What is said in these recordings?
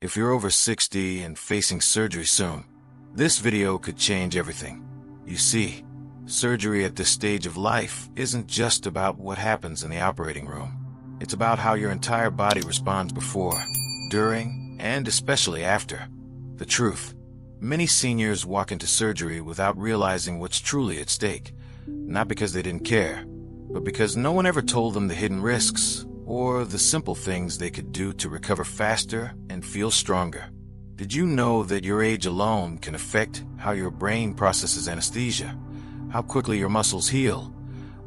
If you're over 60 and facing surgery soon, this video could change everything. You see, surgery at this stage of life isn't just about what happens in the operating room. It's about how your entire body responds before, during, and especially after. The truth: many seniors walk into surgery without realizing what's truly at stake, not because they didn't care, but because no one ever told them the hidden risks or the simple things they could do to recover faster and feel stronger. Did you know that your age alone can affect how your brain processes anesthesia, how quickly your muscles heal,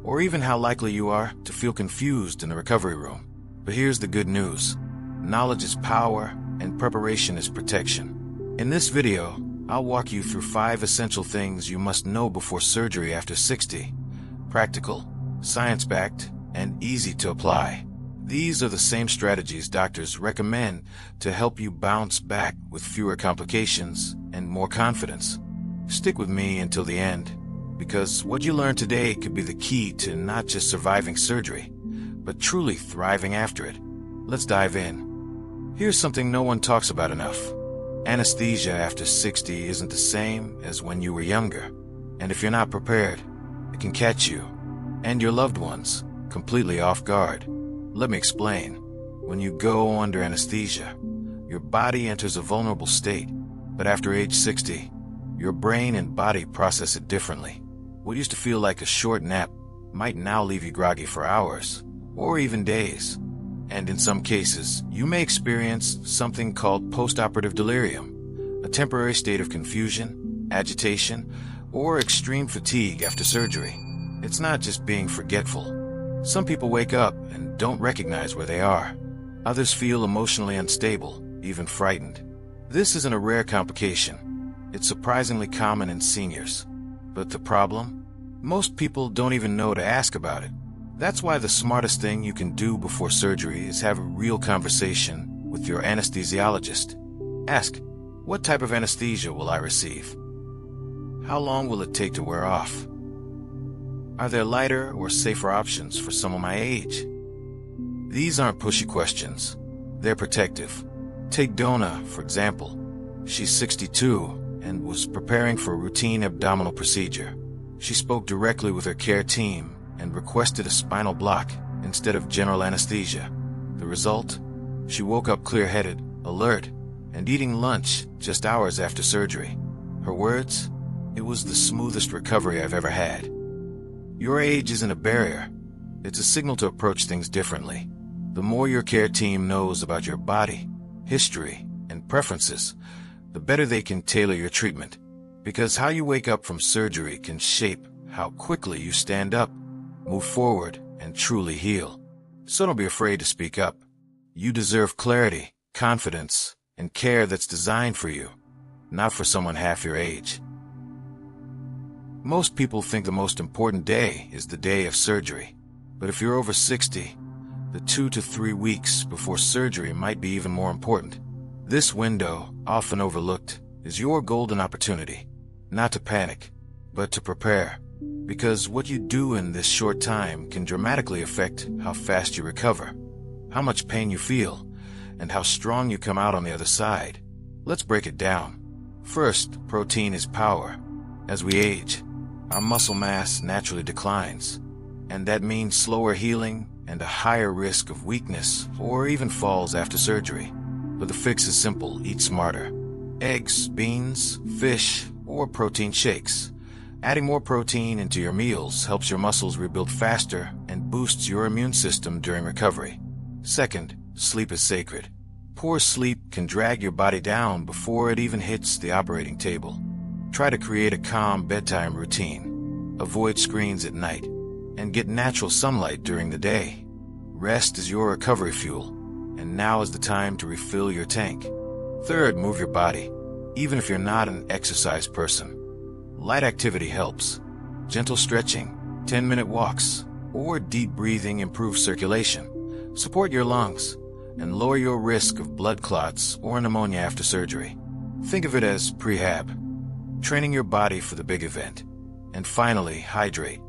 or even how likely you are to feel confused in the recovery room? But here's the good news: knowledge is power, and preparation is protection. In this video, I'll walk you through 5 essential things you must know before surgery after 60. Practical, science-backed, and easy to apply. These are the same strategies doctors recommend to help you bounce back with fewer complications and more confidence. Stick with me until the end, because what you learn today could be the key to not just surviving surgery, but truly thriving after it. Let's dive in. Here's something no one talks about enough. Anesthesia after 60 isn't the same as when you were younger. And if you're not prepared, it can catch you and your loved ones completely off guard. Let me explain. When you go under anesthesia, your body enters a vulnerable state. But after age 60, your brain and body process it differently. What used to feel like a short nap might now leave you groggy for hours, or even days. And in some cases, you may experience something called postoperative delirium, a temporary state of confusion, agitation, or extreme fatigue after surgery. It's not just being forgetful. Some people wake up and don't recognize where they are. Others feel emotionally unstable, even frightened. This isn't a rare complication. It's surprisingly common in seniors. But the problem? Most people don't even know to ask about it. That's why the smartest thing you can do before surgery is have a real conversation with your anesthesiologist. Ask, what type of anesthesia will I receive? How long will it take to wear off? Are there lighter or safer options for someone my age? These aren't pushy questions. They're protective. Take Donna, for example. She's 62 and was preparing for a routine abdominal procedure. She spoke directly with her care team and requested a spinal block instead of general anesthesia. The result? She woke up clear-headed, alert, and eating lunch just hours after surgery. Her words? It was the smoothest recovery I've ever had. Your age isn't a barrier. It's a signal to approach things differently. The more your care team knows about your body, history, and preferences, the better they can tailor your treatment. Because how you wake up from surgery can shape how quickly you stand up, move forward, and truly heal. So don't be afraid to speak up. You deserve clarity, confidence, and care that's designed for you, not for someone half your age. Most people think the most important day is the day of surgery. But if you're over 60, the 2 to 3 weeks before surgery might be even more important. This window, often overlooked, is your golden opportunity. Not to panic, but to prepare. Because what you do in this short time can dramatically affect how fast you recover, how much pain you feel, and how strong you come out on the other side. Let's break it down. First, protein is power. As we age, our muscle mass naturally declines, and that means slower healing and a higher risk of weakness or even falls after surgery. But the fix is simple: eat smarter. Eggs, beans, fish, or protein shakes. Adding more protein into your meals helps your muscles rebuild faster and boosts your immune system during recovery. Second, sleep is sacred. Poor sleep can drag your body down before it even hits the operating table. Try to create a calm bedtime routine. Avoid screens at night, and get natural sunlight during the day. Rest is your recovery fuel, and now is the time to refill your tank. Third, move your body. Even if you're not an exercise person, light activity helps. Gentle stretching, 10-minute walks, or deep breathing improve circulation, support your lungs, and lower your risk of blood clots or pneumonia after surgery. Think of it as prehab, training your body for the big event. And finally, hydrate.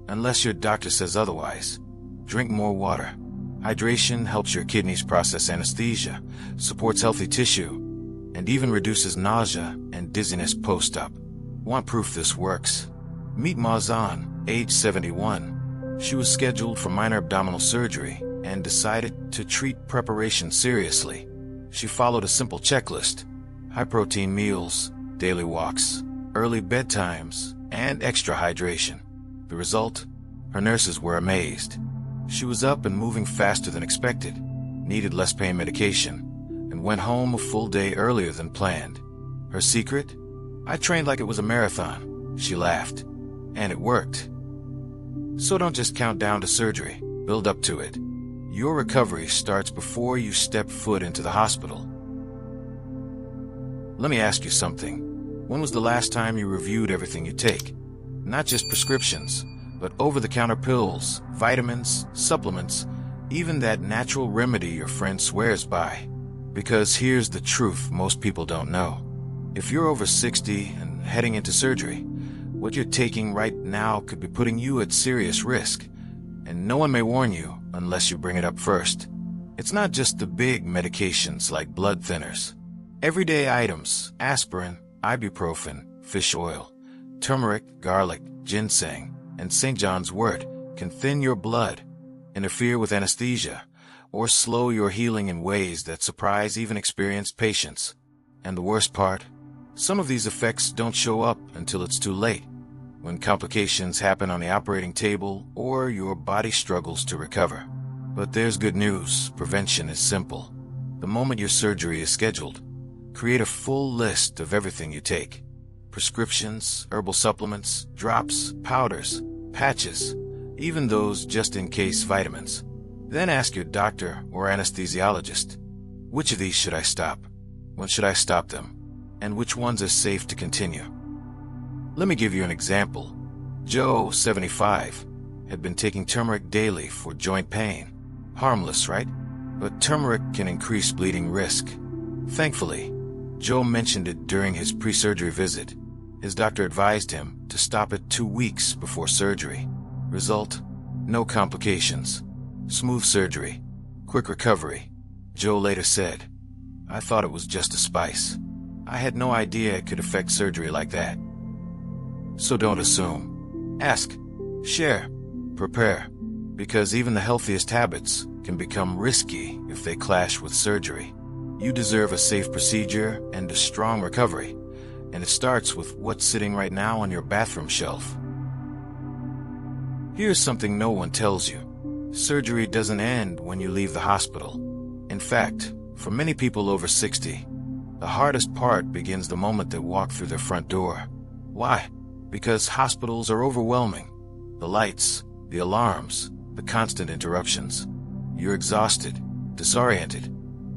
Unless your doctor says otherwise, drink more water. Hydration helps your kidneys process anesthesia, supports healthy tissue, and even reduces nausea and dizziness post-op. Want proof this works? Meet Mazan, age 71. She was scheduled for minor abdominal surgery and decided to treat preparation seriously. She followed a simple checklist: high-protein meals, daily walks, early bedtimes, and extra hydration. The result? Her nurses were amazed. She was up and moving faster than expected, needed less pain medication, and went home a full day earlier than planned. Her secret? I trained like it was a marathon. She laughed. And it worked. So don't just count down to surgery. Build up to it. Your recovery starts before you step foot into the hospital. Let me ask you something. When was the last time you reviewed everything you take? Not just prescriptions, but over-the-counter pills, vitamins, supplements, even that natural remedy your friend swears by. Because here's the truth most people don't know. If you're over 60 and heading into surgery, what you're taking right now could be putting you at serious risk, and no one may warn you unless you bring it up first. It's not just the big medications like blood thinners. Everyday items, aspirin, ibuprofen, fish oil, turmeric, garlic, ginseng, and St. John's wort can thin your blood, interfere with anesthesia, or slow your healing in ways that surprise even experienced patients. And the worst part? Some of these effects don't show up until it's too late, when complications happen on the operating table or your body struggles to recover. But there's good news. Prevention is simple. The moment your surgery is scheduled, create a full list of everything you take. Prescriptions, herbal supplements, drops, powders, patches, even those just-in-case vitamins. Then ask your doctor or anesthesiologist, which of these should I stop? When should I stop them? And which ones are safe to continue? Let me give you an example. Joe, 75, had been taking turmeric daily for joint pain. Harmless, right? But turmeric can increase bleeding risk. Thankfully, Joe mentioned it during his pre-surgery visit. His doctor advised him to stop it 2 weeks before surgery. Result? No complications. Smooth surgery. Quick recovery. Joe later said, "I thought it was just a spice. I had no idea it could affect surgery like that." So don't assume. Ask, share, prepare, because even the healthiest habits can become risky if they clash with surgery. You deserve a safe procedure and a strong recovery, and it starts with what's sitting right now on your bathroom shelf. Here's something no one tells you. Surgery doesn't end when you leave the hospital. In fact, for many people over 60, the hardest part begins the moment they walk through their front door. Why? Because hospitals are overwhelming. The lights, the alarms, the constant interruptions. You're exhausted, disoriented,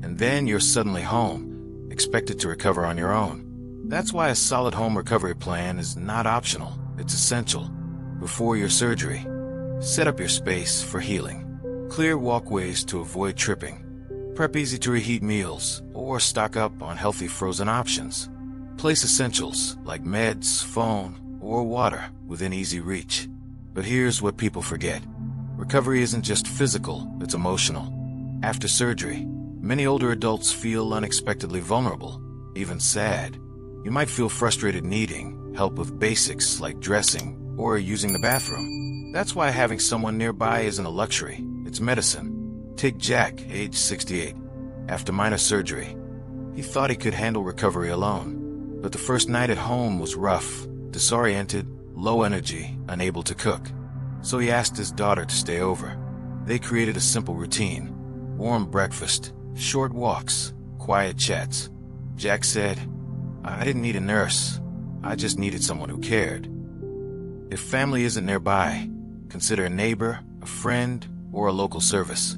and then you're suddenly home, expected to recover on your own. That's why a solid home recovery plan is not optional. It's essential. Before your surgery, set up your space for healing. Clear walkways to avoid tripping. Prep easy-to-reheat meals, or stock up on healthy frozen options. Place essentials like meds, phone, or water within easy reach. But here's what people forget. Recovery isn't just physical, it's emotional. After surgery, many older adults feel unexpectedly vulnerable, even sad. You might feel frustrated needing help with basics like dressing or using the bathroom. That's why having someone nearby isn't a luxury, it's medicine. Take Jack, age 68. After minor surgery, he thought he could handle recovery alone. But the first night at home was rough, disoriented, low energy, unable to cook. So he asked his daughter to stay over. They created a simple routine: warm breakfast, short walks, quiet chats. Jack said, "I didn't need a nurse. I just needed someone who cared." If family isn't nearby, consider a neighbor, a friend, or a local service.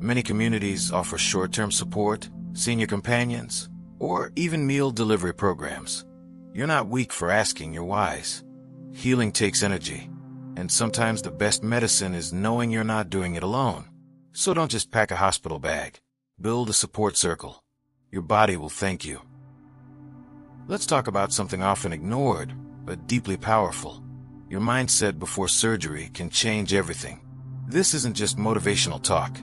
Many communities offer short-term support, senior companions, or even meal delivery programs. You're not weak for asking, you're wise. Healing takes energy, and sometimes the best medicine is knowing you're not doing it alone. So don't just pack a hospital bag. Build a support circle. Your body will thank you. Let's talk about something often ignored, but deeply powerful. Your mindset before surgery can change everything. This isn't just motivational talk.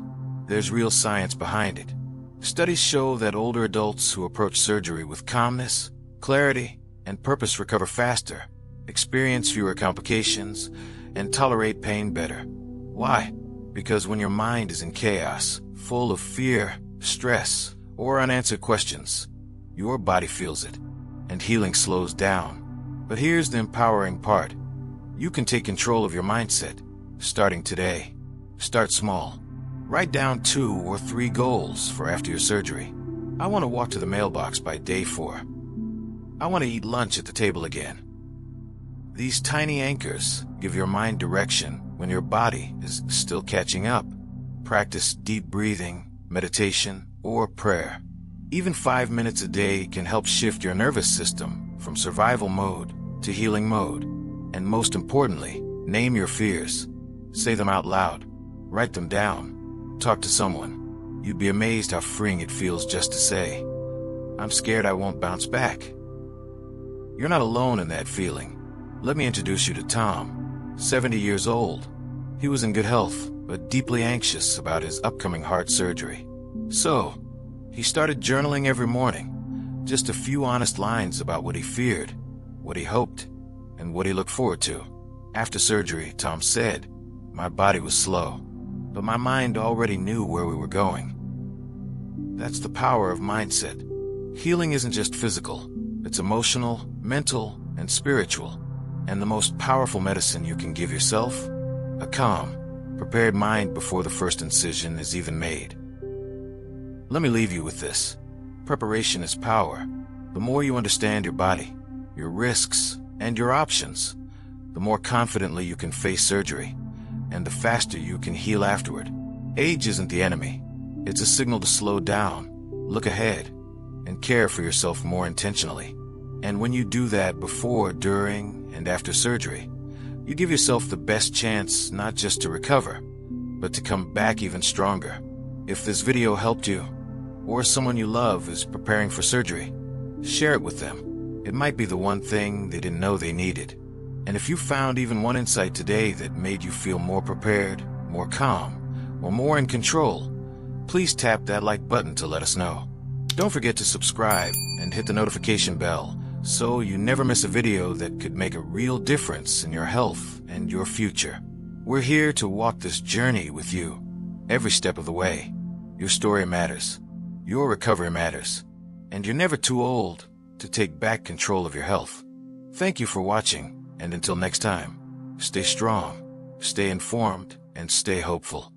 There's real science behind it. Studies show that older adults who approach surgery with calmness, clarity, and purpose recover faster, experience fewer complications, and tolerate pain better. Why? Because when your mind is in chaos, full of fear, stress, or unanswered questions, your body feels it, and healing slows down. But here's the empowering part. You can take control of your mindset, starting today. Start small. Write down 2 or 3 goals for after your surgery. I want to walk to the mailbox by day 4. I want to eat lunch at the table again. These tiny anchors give your mind direction when your body is still catching up. Practice deep breathing, meditation, or prayer. Even 5 minutes a day can help shift your nervous system from survival mode to healing mode. And most importantly, name your fears. Say them out loud. Write them down. Talk to someone. You'd be amazed how freeing it feels just to say, "I'm scared I won't bounce back." You're not alone in that feeling. Let me introduce you to Tom, 70 years old. He was in good health, but deeply anxious about his upcoming heart surgery. So, he started journaling every morning, just a few honest lines about what he feared, what he hoped, and what he looked forward to. After surgery, Tom said, "My body was slow, but my mind already knew where we were going." That's the power of mindset. Healing isn't just physical, it's emotional, mental, and spiritual. And the most powerful medicine you can give yourself? A calm, prepared mind before the first incision is even made. Let me leave you with this. Preparation is power. The more you understand your body, your risks, and your options, the more confidently you can face surgery, and the faster you can heal afterward. Age isn't the enemy. It's a signal to slow down, look ahead, and care for yourself more intentionally. And when you do that before, during, and after surgery, you give yourself the best chance not just to recover, but to come back even stronger. If this video helped you, or someone you love is preparing for surgery, share it with them. It might be the one thing they didn't know they needed. And if you found even one insight today that made you feel more prepared, more calm, or more in control, please tap that like button to let us know. Don't forget to subscribe and hit the notification bell so you never miss a video that could make a real difference in your health and your future. We're here to walk this journey with you, every step of the way. Your story matters. Your recovery matters. And you're never too old to take back control of your health. Thank you for watching, and until next time, stay strong, stay informed, and stay hopeful.